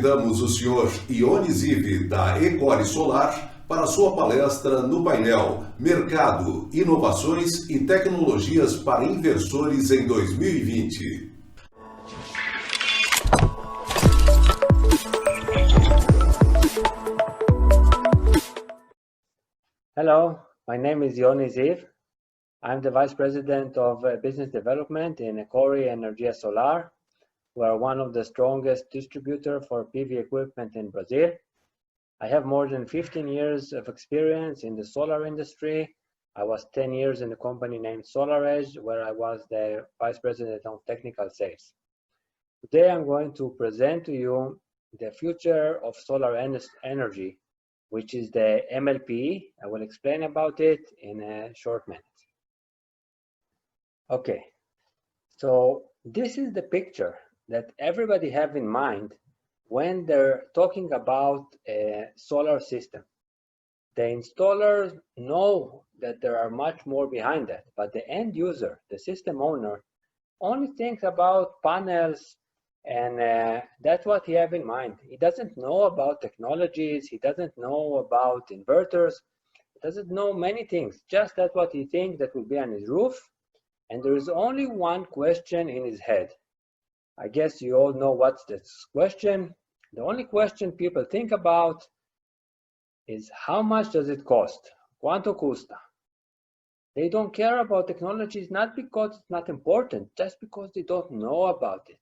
convidamos o senhor YONI ZIV, da ECORI Solar, para sua palestra no painel Mercado, Inovações e Tecnologias para Inversores em 2020. Hello, my name is YONI ZIV. I'm the Vice President of Business Development in ECORI Energias Solar. We are one of the strongest distributors for PV equipment in Brazil. I have more than 15 years of experience in the solar industry. I was 10 years in a company named SolarEdge, where I was the Vice President of Technical Sales. Today I'm going to present to you the future of solar energy, which is the MLPE. I will explain about it in a short minute. Okay, so this is the picture that everybody have in mind when they're talking about a solar system. The installers know that there are much more behind that, but the end user, the system owner, only thinks about panels, and that's what he have in mind. He doesn't know about technologies, he doesn't know about inverters, he doesn't know many things, just that's what he thinks that will be on his roof, and there is only one question in his head. I guess you all know what's this question. The only question people think about is how much does it cost? Quanto custa? They don't care about technologies, not because it's not important, just because they don't know about it.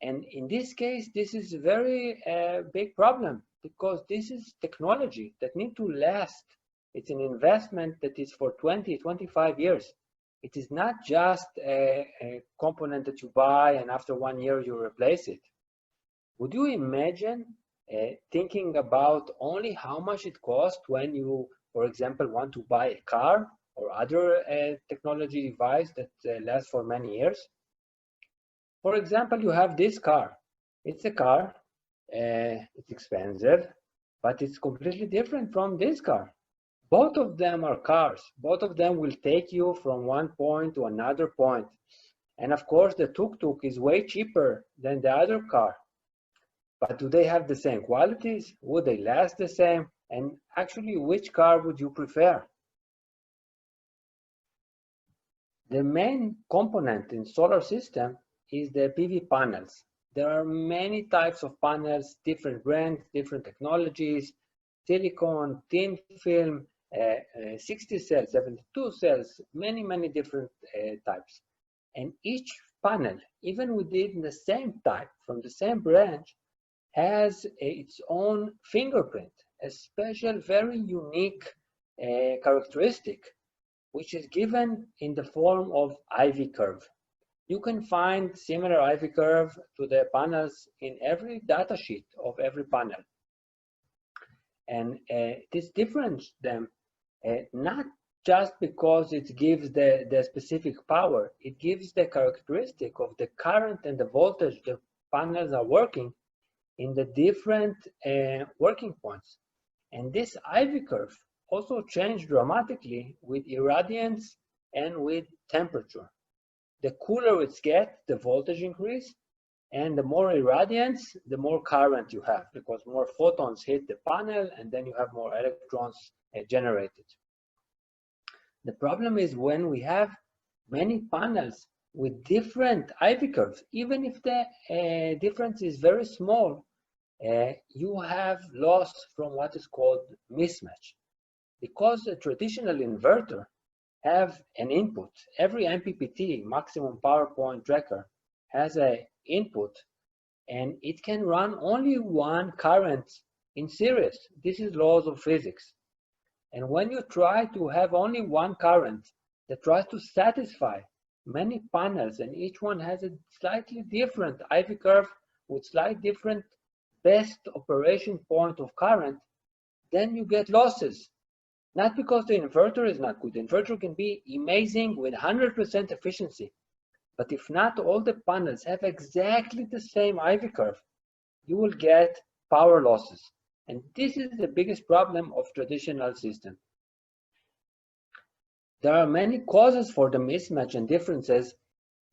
And in this case, this is a very big problem, because this is technology that need to last. It's an investment that is for 20, 25 years. It is not just a component that you buy and after 1 year you replace it. Would you imagine thinking about only how much it costs when you, for example, want to buy a car or other technology device that lasts for many years? For example, you have this car. It's a car, it's expensive, but it's completely different from this car. Both of them are cars. Both of them will take you from one point to another point. And of course, the tuk-tuk is way cheaper than the other car. But do they have the same qualities? Would they last the same? And actually, which car would you prefer? The main component in solar system is the PV panels. There are many types of panels, different brands, different technologies, silicon, thin film, 60 cells, 72 cells, many different types. And each panel, even within the same type, from the same branch, has its own fingerprint, a special, very unique characteristic, which is given in the form of IV curve. You can find similar IV curve to the panels in every data sheet of every panel. And this differentiates them not just because it gives the specific power, it gives the characteristic of the current and the voltage the panels are working in the different working points. And this IV curve also changed dramatically with irradiance and with temperature. The cooler it gets, the voltage increase, and the more irradiance, the more current you have, because more photons hit the panel and then you have more electrons generated. The problem is when we have many panels with different IV curves, even if the difference is very small, you have loss from what is called mismatch. Because a traditional inverter have an input, every MPPT, maximum power point tracker, has an input, and it can run only one current in series. This is laws of physics. And when you try to have only one current that tries to satisfy many panels, and each one has a slightly different IV curve with slightly different best operation point of current, then you get losses. Not because the inverter is not good. The inverter can be amazing with 100% efficiency. But if not all the panels have exactly the same IV curve, you will get power losses. And this is the biggest problem of traditional system. There are many causes for the mismatch and differences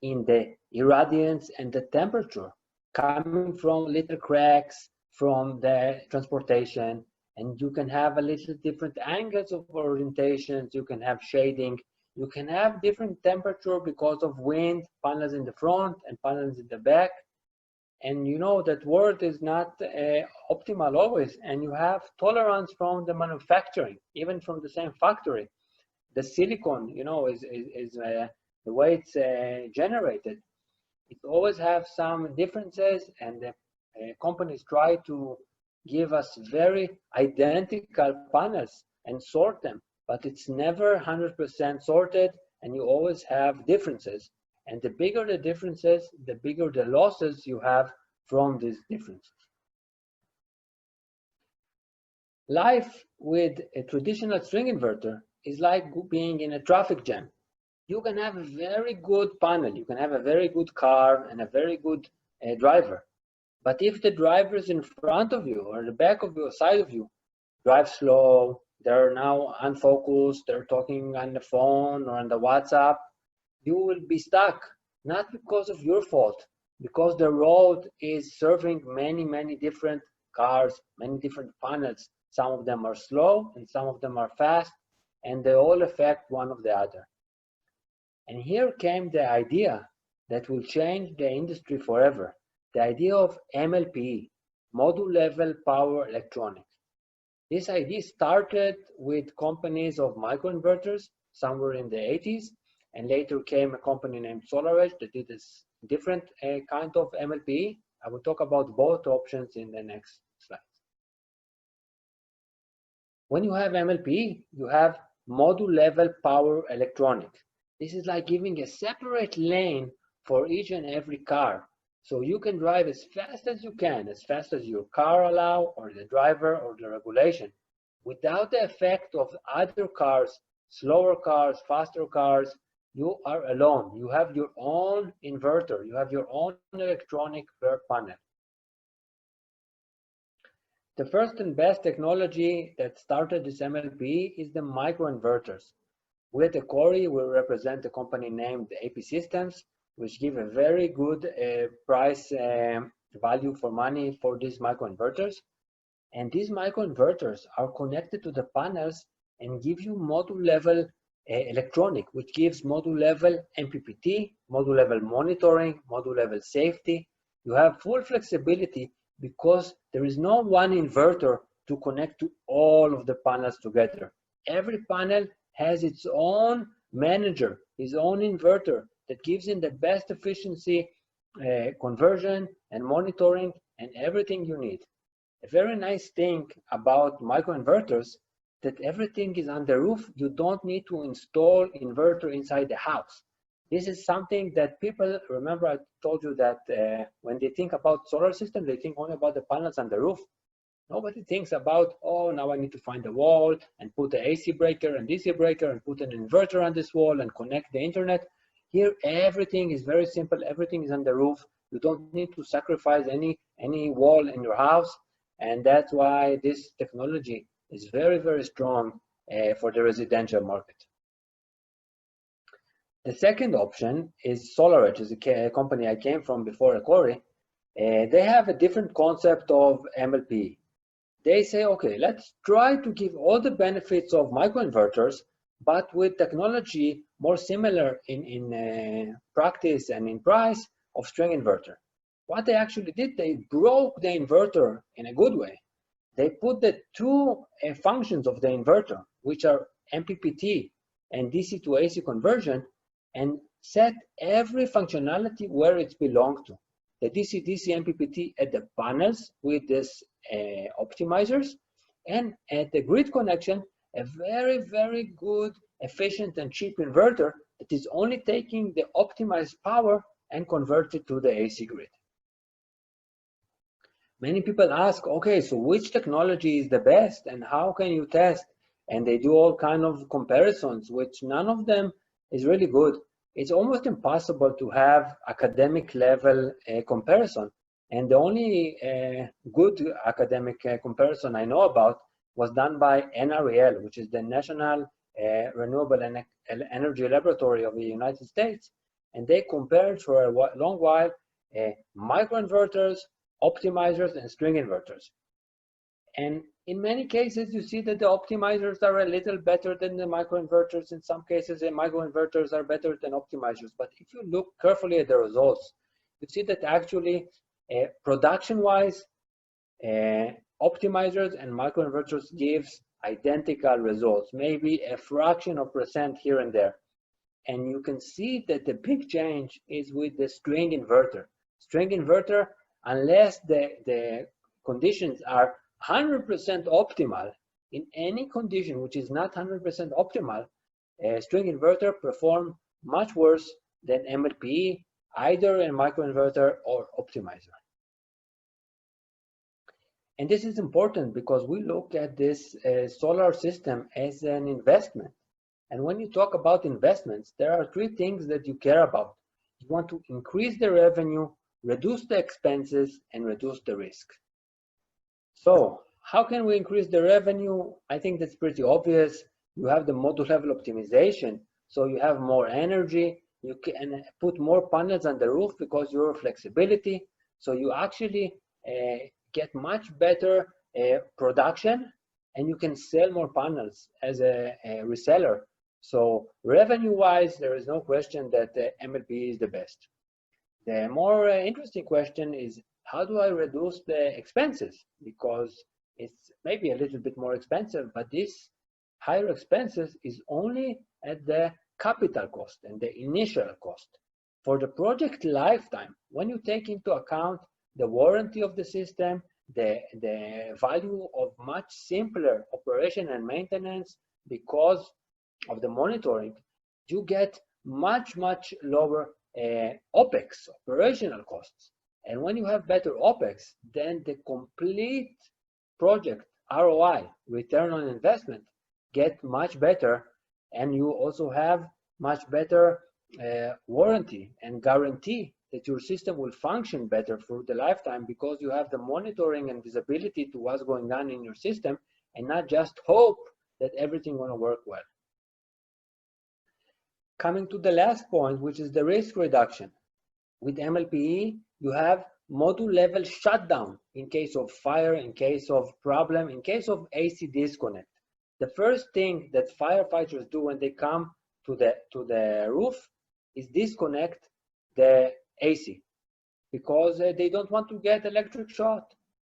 in the irradiance and the temperature. coming from little cracks from the transportation, and you can have a little different angles of orientations, you can have shading, you can have different temperature because of wind, panels in the front and panels in the back. And you know that world is not optimal always, and you have tolerance from the manufacturing, even from the same factory. The silicon, you know, is the way it's generated. It always have some differences, and the companies try to give us very identical panels and sort them, but it's never 100% sorted, and you always have differences. And the bigger the differences, the bigger the losses you have from these differences. Life with a traditional string inverter is like being in a traffic jam. You can have a very good panel, you can have a very good car and a very good driver. But if the drivers in front of you or the back of you or side of you drive slow, they're now unfocused, they're talking on the phone or on the WhatsApp, you will be stuck, not because of your fault, because the road is serving many, many different cars, many different panels. Some of them are slow and some of them are fast, and they all affect one of the other. And here came the idea that will change the industry forever, the idea of MLPE, module level power electronics. This idea started with companies of microinverters somewhere in the 80s, and later came a company named SolarEdge that did this different kind of MLPE. I will talk about both options in the next slides. When you have MLPE, you have module level power electronics. This is like giving a separate lane for each and every car. So you can drive as fast as you can, as fast as your car allows, or the driver, or the regulation, without the effect of other cars, slower cars, faster cars. You are alone. You have your own inverter. You have your own electronic per panel. The first and best technology that started this MLPE is the microinverters. With ECORI, we represent a company named AP Systems, which give a very good price value for money for these microinverters. And these microinverters are connected to the panels and give you module level electronic, which gives module level MPPT, module level monitoring, module level safety. You have full flexibility because there is no one inverter to connect to all of the panels together. Every panel has its own manager, his own inverter that gives in the best efficiency, conversion and monitoring and everything you need. A very nice thing about microinverters that everything is on the roof. You don't need to install inverter inside the house. This is something that people, remember I told you that when they think about solar system, they think only about the panels on the roof. Nobody thinks about, oh, now I need to find a wall and put an AC breaker and DC breaker and put an inverter on this wall and connect the internet. Here, everything is very simple. Everything is on the roof. You don't need to sacrifice any wall in your house. And that's why this technology is very, very strong for the residential market. The second option is SolarEdge, is a company I came from before ECORI. They have a different concept of MLPE. They say, okay, let's try to give all the benefits of microinverters, but with technology more similar in practice and in price of string inverter. What they actually did, they broke the inverter in a good way. They put the two functions of the inverter, which are MPPT and DC to AC conversion, and set every functionality where it belongs to. The DC-DC MPPT at the panels with this optimizers, and at the grid connection, a very, very good, efficient and cheap inverter that is only taking the optimized power and convert it to the AC grid. Many people ask, okay, so which technology is the best and how can you test? And they do all kind of comparisons, which none of them is really good. It's almost impossible to have academic level comparison. And the only good academic comparison I know about was done by NREL, which is the National Renewable Energy Laboratory of the United States. And they compared for a long while microinverters, optimizers, and string inverters. And in many cases, you see that the optimizers are a little better than the microinverters. In some cases, the microinverters are better than optimizers. But if you look carefully at the results, you see that actually production-wise, optimizers and microinverters gives identical results, maybe a fraction of % here and there. And you can see that the big change is with the string inverter. String inverter, unless the conditions are 100% optimal, in any condition which is not 100% optimal, a string inverter perform much worse than MLPE, either a microinverter or optimizer. And this is important because we look at this solar system as an investment. And when you talk about investments, there are three things that you care about. You want to increase the revenue, reduce the expenses, and reduce the risk. So how can we increase the revenue? I think that's pretty obvious. You have the module level optimization, so you have more energy. You can put more panels on the roof because you have flexibility. So you actually get much better production, and you can sell more panels as a reseller. So revenue-wise, there is no question that the MLPE is the best. The more interesting question is, how do I reduce the expenses? Because it's maybe a little bit more expensive, but this higher expenses is only at the capital cost and the initial cost. For the project lifetime, when you take into account the warranty of the system, the value of much simpler operation and maintenance because of the monitoring, you get much lower OPEX, operational costs. And when you have better OPEX, then the complete project ROI, return on investment, get much better, and you also have much better warranty and guarantee that your system will function better for the lifetime because you have the monitoring and visibility to what's going on in your system and not just hope that everything gonna work well. Coming to the last point, which is the risk reduction. With MLPE, you have module level shutdown in case of fire, in case of problem, in case of AC disconnect. The first thing that firefighters do when they come to the roof is disconnect the AC because they don't want to get electric short.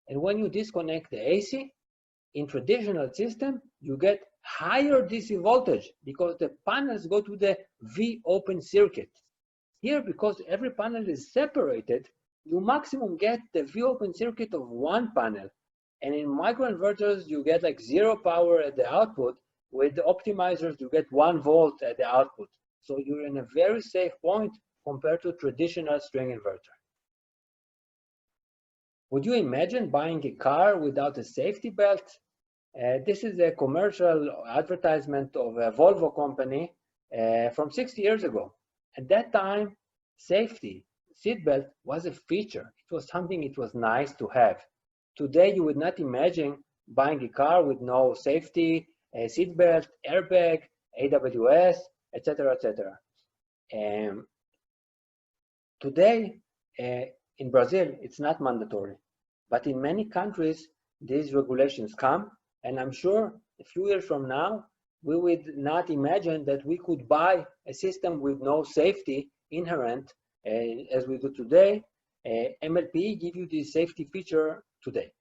And when you disconnect the AC, in traditional system, you get higher DC voltage because the panels go to the V open circuit. Here, because every panel is separated, you maximum get the V open circuit of one panel. And in microinverters, you get like 0 power at the output. With the optimizers, you get 1 volt at the output. So you're in a very safe point compared to traditional string inverter. Would you imagine buying a car without a safety belt? This is a commercial advertisement of a Volvo company from 60 years ago. At that time, safety, seatbelt was a feature. It was something it was nice to have. Today, you would not imagine buying a car with no safety, seatbelt, airbag, AWS, etc., etc. Today, in Brazil, it's not mandatory, but in many countries, these regulations come, and I'm sure a few years from now, we would not imagine that we could buy a system with no safety inherent as we do today. MLPE give you this safety feature today.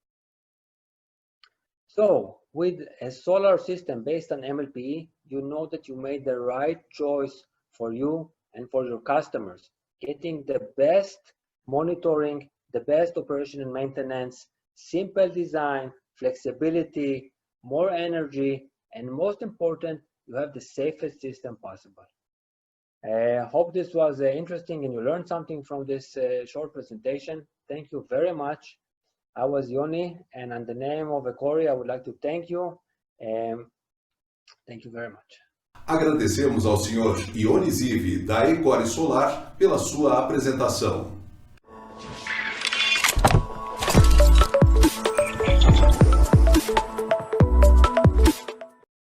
So with a solar system based on MLPE, you know that you made the right choice for you and for your customers, getting the best monitoring, the best operation and maintenance, simple design, flexibility, more energy, and most important, you have the safest system possible. I hope this was interesting and you learned something from this short presentation. Thank you very much. I was Yoni, and on the name of ECORI, I would like to thank you. Thank you very much. Agradecemos ao Sr. Yoni ZIV, da ECORI Solar, pela sua apresentação.